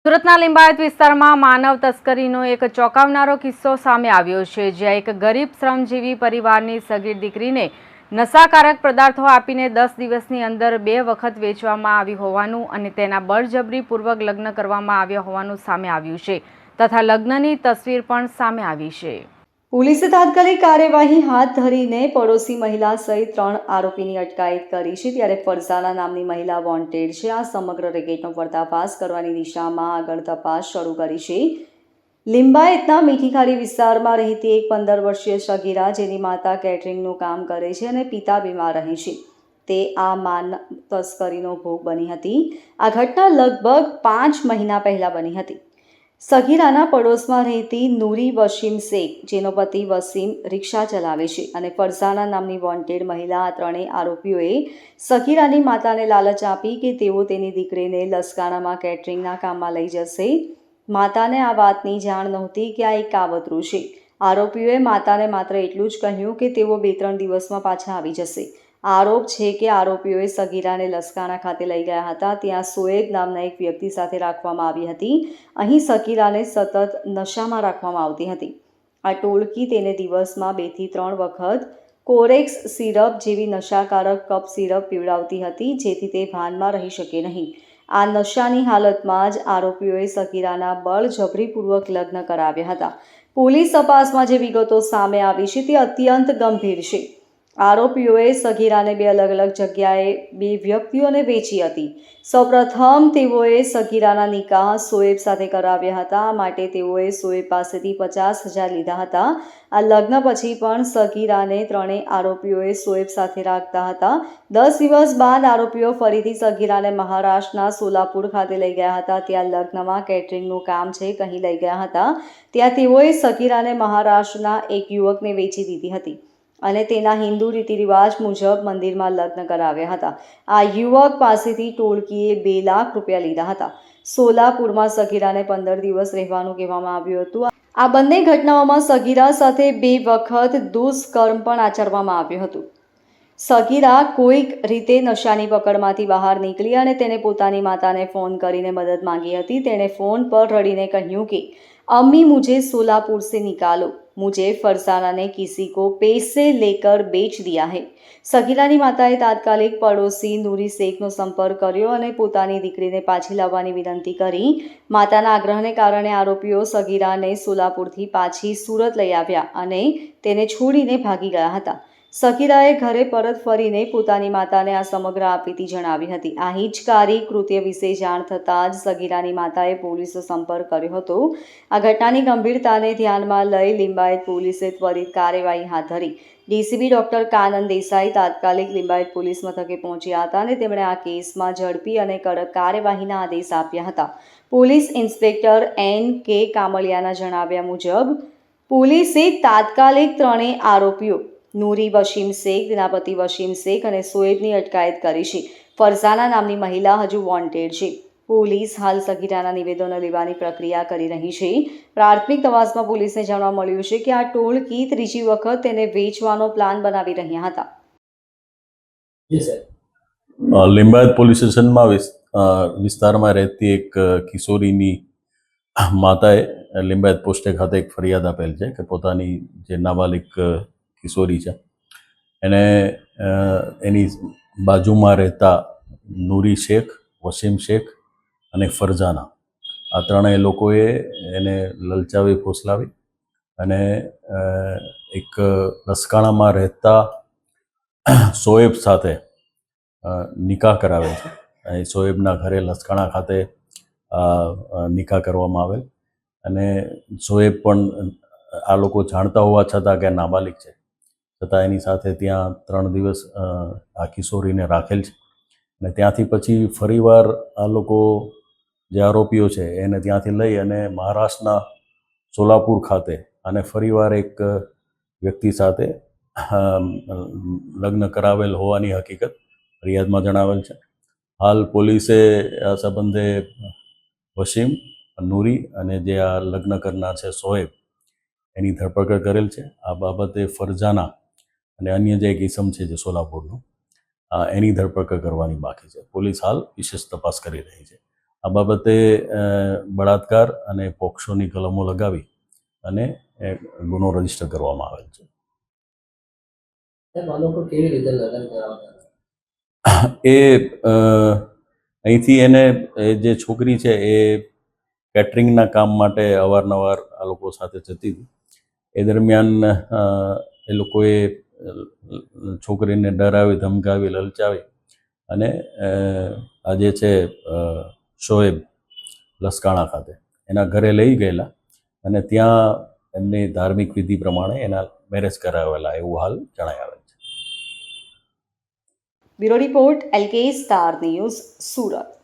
સુરતના લિંબાયત વિસ્તારમાં માનવ તસ્કરીનો એક ચોંકાવનારો કિસ્સો સામે આવ્યો છે, જ્યાં એક ગરીબ શ્રમજીવી પરિવારની સગીર દીકરીને નશાકારક પદાર્થો આપીને 10 દિવસની અંદર 2 વખત વેચવામાં આવી હોવાનું અને તેના બળજબરીપૂર્વક લગ્ન કરવામાં આવ્યા હોવાનું સામે આવ્યું છે તથા લગ્નની તસવીર પણ સામે આવી છે। પોલીસે તાત્કાલિક કાર્યવાહી હાથ ધરીને પડોશી મહિલા સહિત 3 આરોપીની અટકાયત કરી છે। ત્યારે ફરઝાના નામની મહિલા વોન્ટેડ છે। આ સમગ્ર રેકેટનો પર્દાફાશ કરવાની દિશામાં આગળ તપાસ શરૂ કરી છે। લિંબાયતના મીઠીખારી વિસ્તારમાં રહેતી એક 15 વર્ષીય સગીરા, જેની માતા કેટરિંગનું કામ કરે છે અને પિતા બીમાર રહે છે, તે આ માનવ તસ્કરીનો ભોગ બની હતી। આ ઘટના લગભગ 5 મહિના પહેલા બની હતી। સગીરાના પડોશમાં રહેતી નૂરી વસીમ શેખ, જેનો પતિ વસીમ રિક્ષા ચલાવે છે, અને ફરઝાના નામની વોન્ટેડ મહિલા, આ ત્રણેય આરોપીઓએ સગીરાની માતાને લાલચ આપી કે તેઓ તેની દીકરીને લસકાણામાં કેટરિંગના કામમાં લઈ જશે। માતાને આ વાતની જાણ નહોતી કે આ એક કાવતરું છે। આરોપીઓએ માતાને માત્ર એટલું જ કહ્યું કે તેઓ 2-3 દિવસમાં પાછા આવી જશે। આરોપ છે કે આરોપીઓએ સગીરાને લસકાણા ખાતે લઈ ગયા હતા। ત્યાં સોએબ નામના એક વ્યક્તિ સાથે રાખવામાં આવી હતી। અહીં સગીરાને સતત નશામાં રાખવામાં આવતી હતી। આ ટોળકી તેને દિવસમાં 2 થી 3 વખત કોરેક્સ સિરપ જેવી નશાકારક કપ સિરપ પીવડાવતી હતી, જેથી તે ભાનમાં રહી શકે નહીં। આ નશાની હાલતમાં જ આરોપીઓએ સગીરાના બળજબરીપૂર્વક લગ્ન કરાવ્યા હતા। પોલીસ તપાસમાં જે વિગતો સામે આવી છે તે અત્યંત ગંભીર છે। આરોપીઓએ સગીરાને 2 અલગ અલગ જગ્યાએ 2 વ્યક્તિઓને વેચી હતી। સૌપ્રથમ તેઓએ સગીરાના નિકાહ સોએબ સાથે કરાવ્યા હતા, માટે તેઓએ સોએબ પાસેથી 50,000 લીધા હતા। આ લગ્ન પછી પણ સગીરાને ત્રણેય આરોપીઓએ સોએબ સાથે રાખતા હતા। 10 દિવસ બાદ આરોપીઓ ફરીથી સગીરાને મહારાષ્ટ્રના સોલાપુર ખાતે લઈ ગયા હતા। ત્યાં લગ્નમાં કેટરિંગનું કામ છે કહી લઈ ગયા હતા। ત્યાં તેઓએ સગીરાને મહારાષ્ટ્રના એક યુવકને વેચી દીધી હતી અને તેના હિન્દુ રીતિરિવાજ મુજબ મંદિરમાં લગ્ન કરાવ્યા હતા। આ યુવક પાસેથી ટોળકીએ 2 લાખ રૂપિયા લીધા હતા। સોલાપુરમાં સગીરાને 15 દિવસ રહેવાનું કહેવામાં આવ્યું હતું। આ બંને ઘટનાઓમાં સગીરા સાથે 2 વખત દુષ્કર્મ પણ આચરવામાં આવ્યું હતું। સગીરા કોઈક રીતે નશાની પકડમાંથી બહાર નીકળી અને તેને પોતાની માતાને ફોન કરીને મદદ માંગી હતી। તેણે ફોન પર રડીને કહ્યું કે अम्मी मुझे सोलापुर से निकालो, मुझे फरजाना ने किसी को पैसे लेकर बेच दिया है। સગીરાની માતાએ તાત્કાલિક પડોશી નૂરી શેખનો સંપર્ક કર્યો અને પોતાની દીકરીને પાછી લાવવાની વિનંતી કરી। માતાના આગ્રહને કારણે આરોપીઓ સગીરાને સોલાપુરથી પાછી સુરત લઈ આવ્યા અને તેને છોડીને ભાગી ગયા હતા। સગીરાએ ઘરે પરત ફરીને પોતાની માતાને આ સમગ્ર આપવીતી જણાવી હતી। આ હિચકારી કૃત્ય વિશે જાણ થતાં જ સગીરાની માતાએ પોલીસનો સંપર્ક કર્યો હતો। આ ઘટનાની ગંભીરતાને ધ્યાનમાં લઈ લિંબાયત પોલીસે ત્વરિત કાર્યવાહી હાથ ધરી। ડીસીપી ડોક્ટર કાનન દેસાઈ તાત્કાલિક લિંબાયત પોલીસ મથકે પહોંચ્યા હતા અને તેમણે આ કેસમાં ઝડપી અને કડક કાર્યવાહીના આદેશ આપ્યા હતા। Police inspector N.K. કામળિયાના જણાવ્યા મુજબ પોલીસે તાત્કાલિક ત્રણેય આરોપીઓ નૂરી વસીમ શેખ, તેના પતિ વસીમ શેખ અને સોએબની અટકાયત કરી છે। ફરઝાના નામની મહિલા હજુ વોન્ટેડ છે। પોલીસ હાલ સગીરાના નિવેદનો લેવાની પ્રક્રિયા કરી રહી છે। પ્રાથમિક તપાસમાં પોલીસને જાણવા મળ્યું છે કે આ ટોળકી ત્રીજી વખત તેને વેચવાનો પ્લાન બનાવી રહ્યા હતા। લિંબાયત પોલીસ સ્ટેશનમાં વિસ્તારમાં રહેતી એક કિશોરીની માતાએ લિંબાયત પોસ્ટે ખાતે એક ફરિયાદ આપેલ છે કે પોતાની જે નાબાલિગ કિશોરી છે એને એની બાજુમાં રહેતા નૂરી શેખ, વસીમ શેખ અને ફરઝાના, આ ત્રણેય લોકોએ એને લલચાવી ફોસલાવી અને એક લસકાણામાં રહેતા સોએબ સાથે નિકાહ કરાવે છે। અહીં સોએબના ઘરે લસકાણા ખાતે નિકાહ કરવામાં આવેલ અને સોએબ પણ આ લોકો જાણતા હોવા છતાં કે નાબાલિગ છે, છતાં એની સાથે ત્યાં 3 દિવસ આ કિશોરીને રાખેલ છે અને ત્યાંથી પછી ફરીવાર આ લોકો જે આરોપીઓ છે એને ત્યાંથી લઈ અને મહારાષ્ટ્રના સોલાપુર ખાતે અને ફરીવાર એક વ્યક્તિ સાથે લગ્ન કરાવેલ હોવાની હકીકત ફરિયાદમાં જણાવેલ છે। હાલ પોલીસે આ સંબંધે વસીમ, નૂરી અને જે આ લગ્ન કરનાર છે સોએબ, એની ધરપકડ કરેલ છે। આ બાબતે ફરઝાના અને અન્ય જે એક ઇસમ છે જે સોલાપુરનું, એની ધરપકડ કરવાની બાકી છે। પોલીસ હાલ વિશેષ તપાસ કરી રહી છે। આ બાબતે બળાત્કાર અને પોક્સોની કલમો લગાવી અને ગુનો રજીસ્ટર કરવામાં આવેલ છે. આ લોકો કેવી રીતે લગ્ન કરાવતા? એ અહીંથી એને જે છોકરી છે એ કેટરિંગના કામ માટે અવારનવાર આ લોકો સાથે જતી હતી. એ દરમિયાન એ લોકોએ છોકરીને ડરાવી, ધમકાવી, લલચાવી અને આ જે છે શોએબ લસકાણા ખાતે એના ઘરે લઈ ગયેલા અને ત્યાં એમની ધાર્મિક વિધિ પ્રમાણે એના મેરેજ કરાવેલા એવું હાલ જણાય આવે છે. Bureau report LK star news, Surat.